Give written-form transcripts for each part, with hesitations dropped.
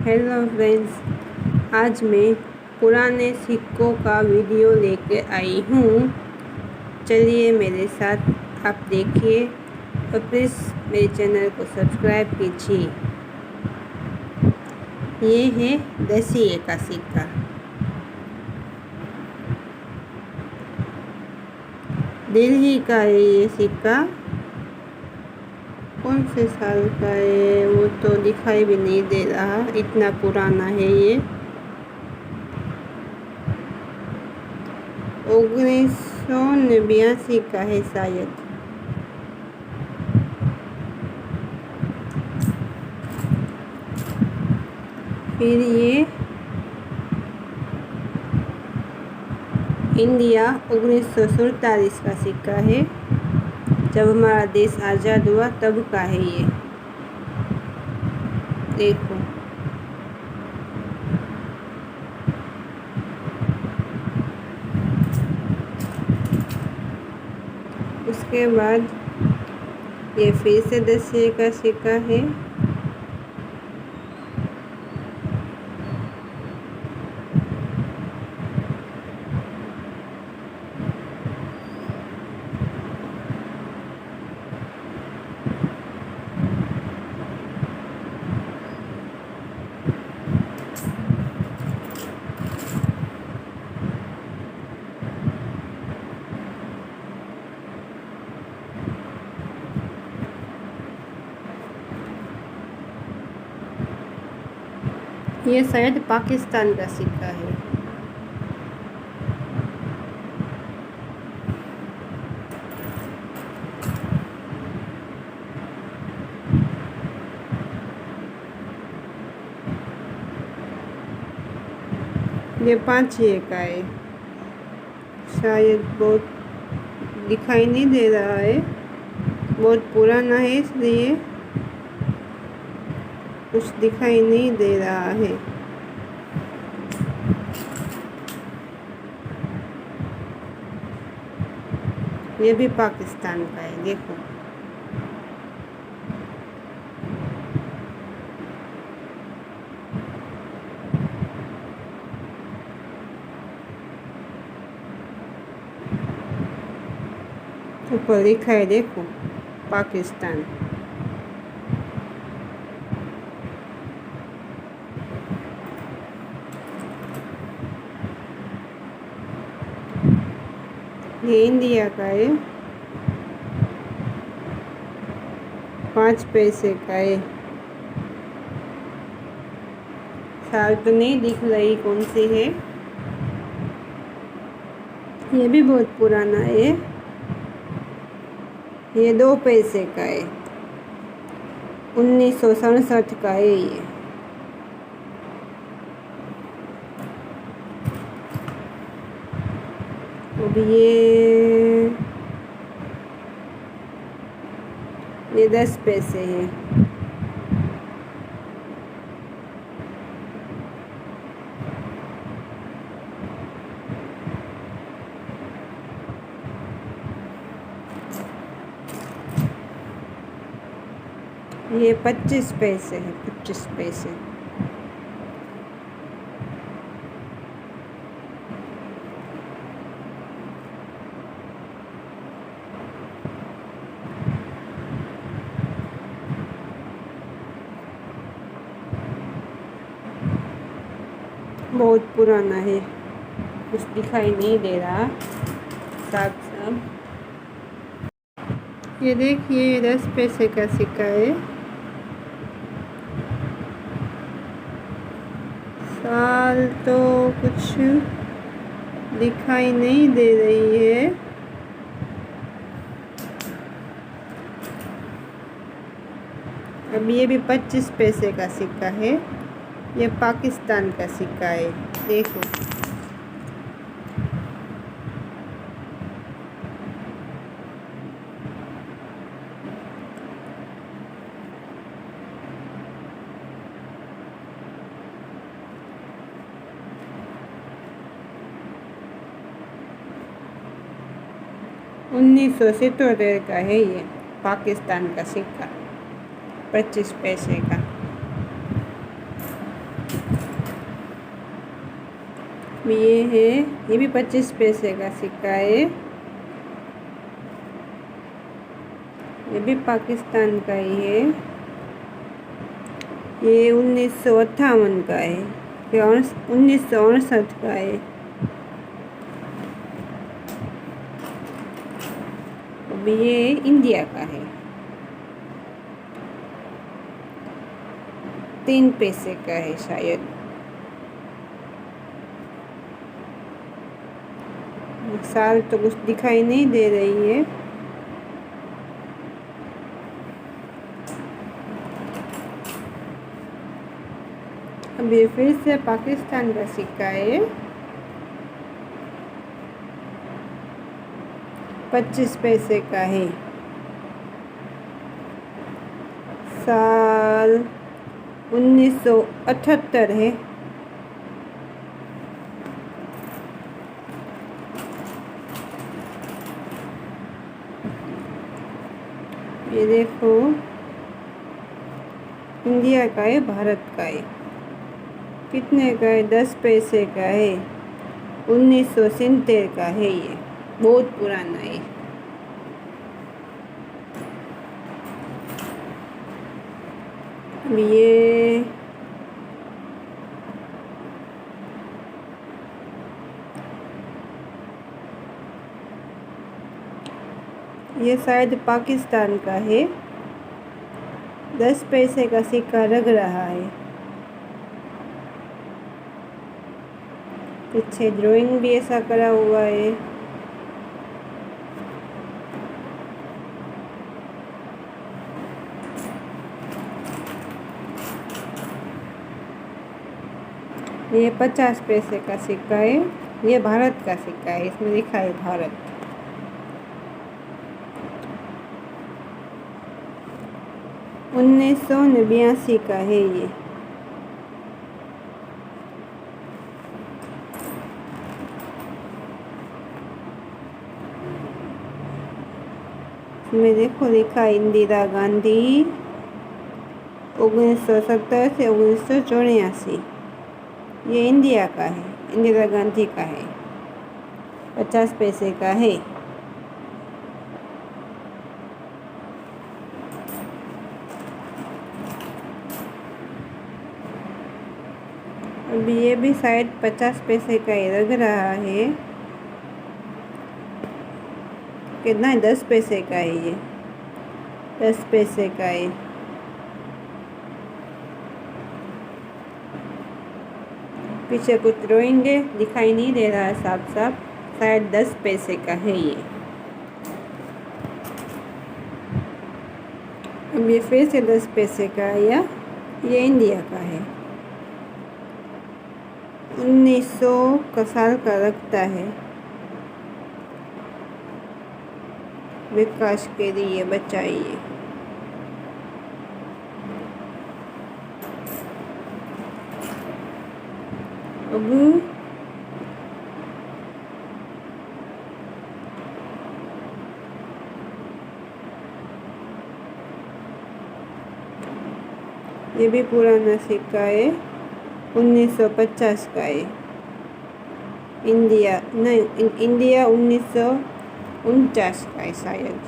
Hello friends, आज मैं पुराने सिक्कों का वीडियो लेके आई हूँ। चलिए मेरे साथ आप देखिए और प्लीज़ मेरे चैनल को सब्सक्राइब कीजिए। ये है 10 का सिक्का। दिल्ली का है ये सिक्का। कौन से साल का है वो तो दिखाई भी नहीं दे रहा, इतना पुराना है ये। 1982 का है शायद। फिर ये इंडिया 1947 का सिक्का है, जब हमारा देश आज़ाद हुआ तब का है ये। देखो, उसके बाद ये फिर से 10 का सिक्का है। ये शायद पाकिस्तान का सिक्का है। ये 5 का है शायद, बहुत दिखाई नहीं दे रहा है, बहुत पुराना है इसलिए कुछ दिखाई नहीं दे रहा है। ये भी पाकिस्तान का है, देखो। ऊपर लिखा है, देखो, पाकिस्तान। ये इंडिया का है, 5 पैसे का है। साल तो नहीं दिख रही कौन सी है। ये भी बहुत पुराना है, ये 2 पैसे का है, 1967 का है ये। अब ये 10 पैसे है। ये 25 पैसे है, 25 पैसे। बहुत पुराना है, कुछ दिखाई नहीं दे रहा साफ साफ। ये देखिए 10 पैसे का सिक्का है। साल तो कुछ दिखाई नहीं दे रही है। अब ये भी 25 पैसे का सिक्का है, ये पाकिस्तान का सिक्का है, देखो। उन्नीस सौ 77 का है ये पाकिस्तान का सिक्का, 25 पैसे का। ये है, ये भी 25 पैसे का सिक्का है। ये भी पाकिस्तान का ही है। ये 1958 का है, ये 1968 का है। अब ये इंडिया का है, 3 पैसे का है शायद। साल तो कुछ दिखाई नहीं दे रही है। अब ये फिर से पाकिस्तान का सिक्का है, 25 पैसे का है। साल 1978 है। ये देखो, इंडिया का है, भारत का है। कितने का है? 10 पैसे का है, 1970 का है। ये बहुत पुराना है। ये शायद पाकिस्तान का है, 10 पैसे का सिक्का लग रहा है। पीछे ड्राइंग भी ऐसा करा हुआ है। ये 50 पैसे का सिक्का है। ये भारत का सिक्का है, इसमें लिखा है भारत। उन्नीस सौ 89 का है ये। इसमें देखो लिखा है इंदिरा गांधी 1970 से 1984। ये इंडिया का है, इंदिरा गांधी का है, 50 पैसे का है। अभी ये भी शायद 50 पैसे का ही लग रहा है। कितना है? 10 पैसे का है ये, 10 पैसे का है। पीछे कुछ ड्राइंग है, दिखाई नहीं दे रहा है साफ साफ। शायद 10 पैसे का है ये। अब ये फिर से 10 पैसे का है, या ये इंडिया का है। 1900 का साल का लगता है। विकास के लिए बचाइए। अब ये भी पुराना सिक्का है, 1950 का है। इंडिया नहीं, इंडिया 1949 का है शायद।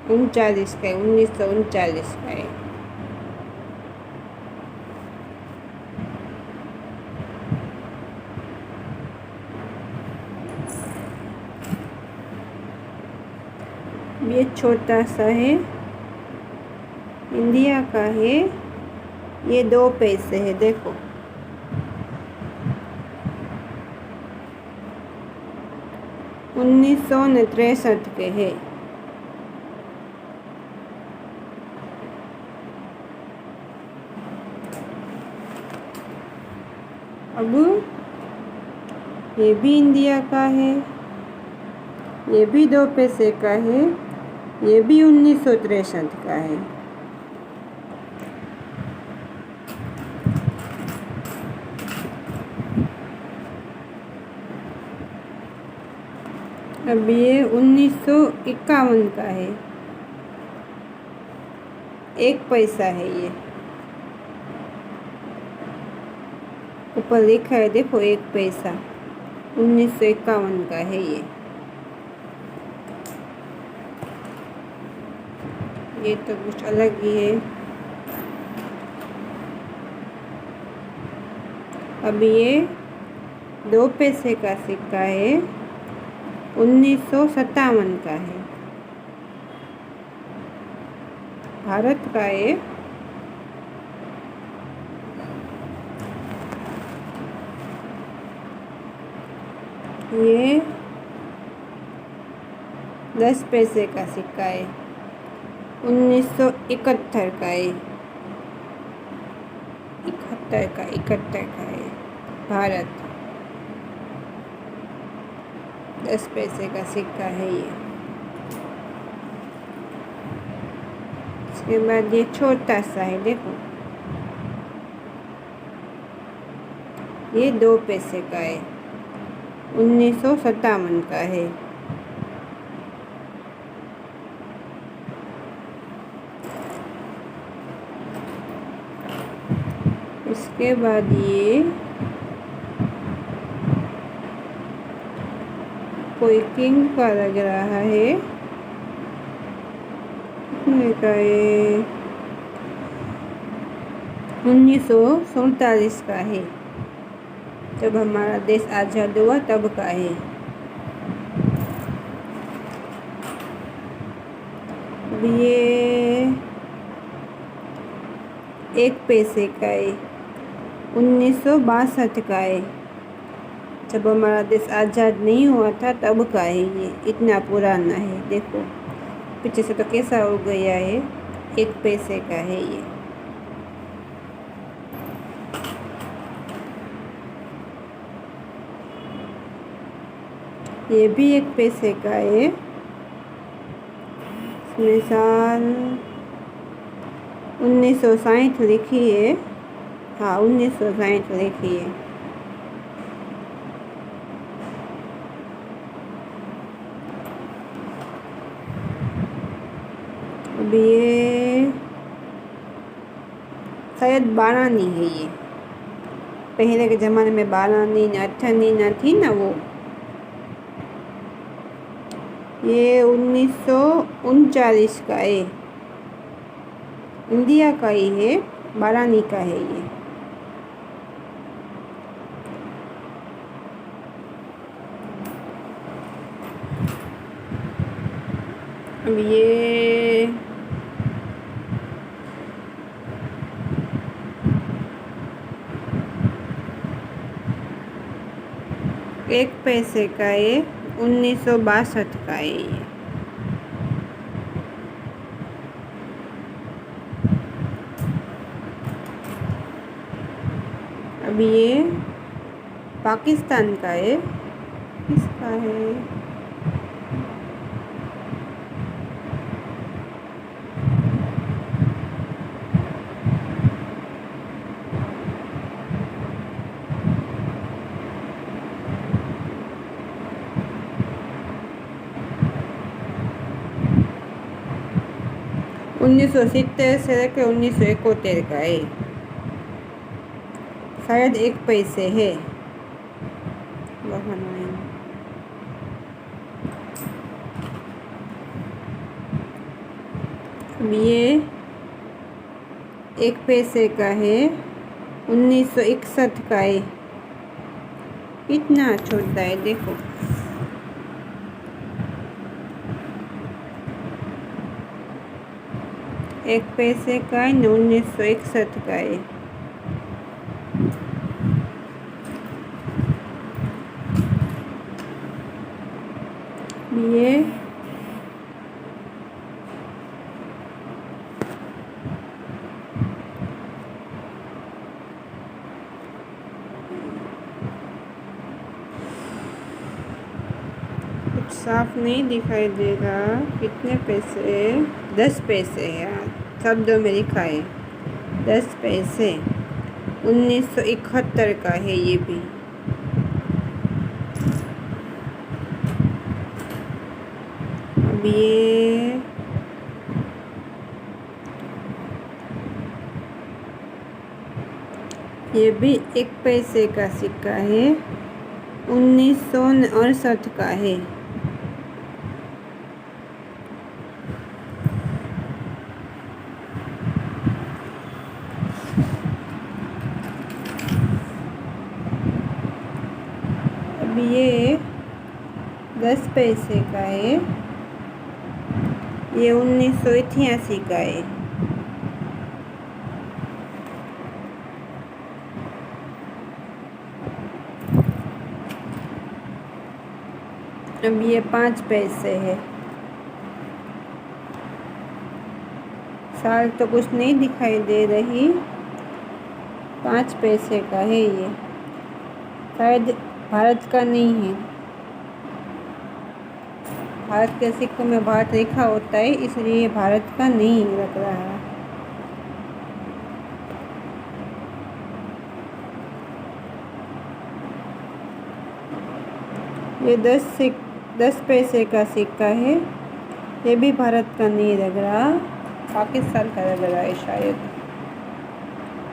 39 का है, 1939 का है। ये छोटा सा है, इंडिया का है। ये 2 पैसे है, देखो। उन्नीस सौ 63 के है। अब ये भी इंडिया का है, ये भी 2 पैसे का है, ये भी 1963 का है। अब अब ये 1951 का है, 1 पैसा है ये, ऊपर लिखा है देखो 1 पैसा, 1951 का है ये तो कुछ अलग ही है। अब ये 2 पैसे का सिक्का है, 1957 का है, भारत का है। ये 10 पैसे का सिक्का है, 1971 का है, 71 का है, भारत। 10 पैसे का सिक्का है ये। इसके बाद ये छोटा सा है देखो, ये 2 पैसे का है, 1957 का है। इसके बाद ये कोई किंग का लग रहा है, कितने का है, 1947 का है, जब हमारा देश आज़ाद हुआ तब का है। अब ये 1 पैसे का है, 1962 का है, जब हमारा देश आज़ाद नहीं हुआ था तब का है ये, इतना पुराना है। देखो पीछे से तो कैसा हो गया है, 1 पैसे का है ये। ये भी 1 पैसे का है, इसमें साल 1960 लिखी है, हाँ 1960 लिखी है। अब ये शायद 12 है ये, पहले के ज़माने में 12 अठन्नी न थी ना वो। ये 1939 का है, इंडिया का ही है, 12 का है ये। अब ये एक पैसे का है, 1962 का है ये। अब ये पाकिस्तान का है, किसका है, उन्नीस सौ 70 से लेकर 1971 का है, शायद 1 पैसे है। अब ये 1 पैसे का है, 1961 का है, कितना छोटा है देखो। एक पैसे का है, 1961 का है। ये कुछ साफ नहीं दिखाई दे रहा, कितने पैसे, 10 पैसे है, शब्दों में लिखा है 10 पैसे, 1971 का है ये भी। अब ये भी 1 पैसे का सिक्का है, 1968 का है। अब ये 10 पैसे का है, ये 1988 का है। अब ये 5 पैसे है। साल तो कुछ नहीं दिखाई दे रही, 5 पैसे का है ये, शायद भारत का नहीं है। भारत के सिक्कों में भारत लिखा होता है, इसलिए भारत का नहीं लग रहा। ये 10 पैसे का सिक्का है, ये भी भारत का नहीं लग रहा, पाकिस्तान का लग रहा है शायद।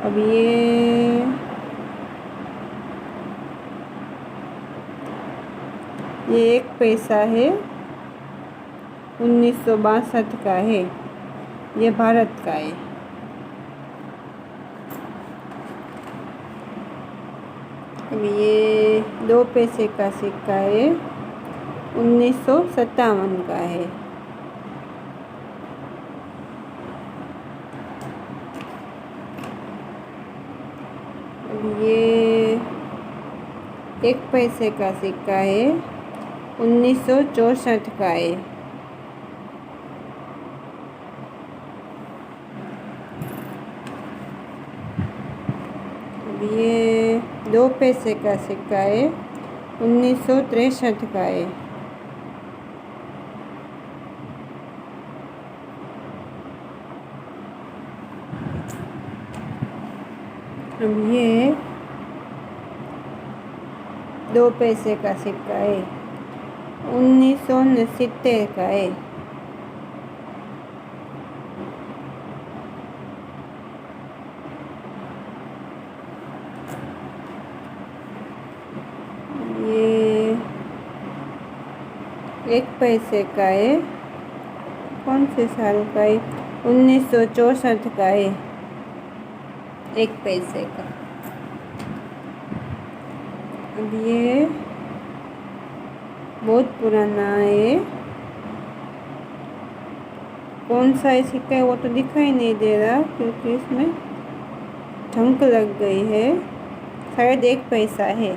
अब ये 1 पैसा है, 1962 का है, ये भारत का है। अब ये 2 पैसे का सिक्का है, 1957 का है। अब ये 1 पैसे का सिक्का है, 1964 का है। अब ये 2 पैसे का सिक्का है, 1963 का है। अब ये 2 पैसे का सिक्का है, 1969 का है। ये 1 पैसे का है, कौन से साल का है, 1964 का है, 1 पैसे का। अब ये बहुत पुराना है, कौन सा सिक्का है वो तो दिखाई नहीं दे रहा, क्योंकि इसमें झंक लग गई है, शायद 1 पैसा है।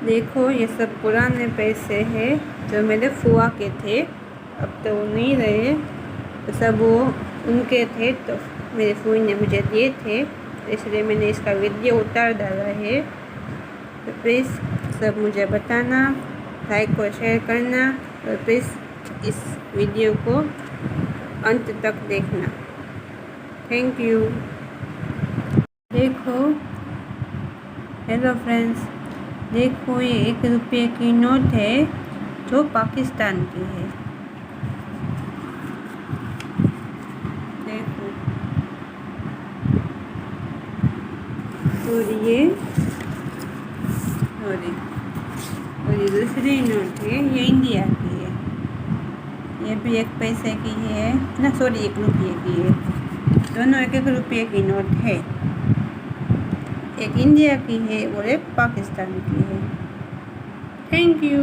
देखो ये सब पुराने पैसे हैं जो मेरे फुआ के थे, अब तो वो नहीं रहे, तो सब वो उनके थे, तो मेरे फुआ ने मुझे दिए थे, इसलिए मैंने इसका वीडियो उतार डाला है। तो प्लीज़ सब मुझे बताना, लाइक और शेयर करना, और प्लीज़ इस वीडियो को अंत तक देखना। Thank you. देखो, हेलो फ्रेंड्स, देखो ये 1 रुपये की नोट है जो पाकिस्तान की है। देखो, और ये दूसरी नोट है, ये इंडिया की है, ये भी 1 पैसे की है ना, सॉरी 1 रुपये की है। दोनों 1 रुपये की नोट है, एक इंडिया की है और एक पाकिस्तान की है। Thank you.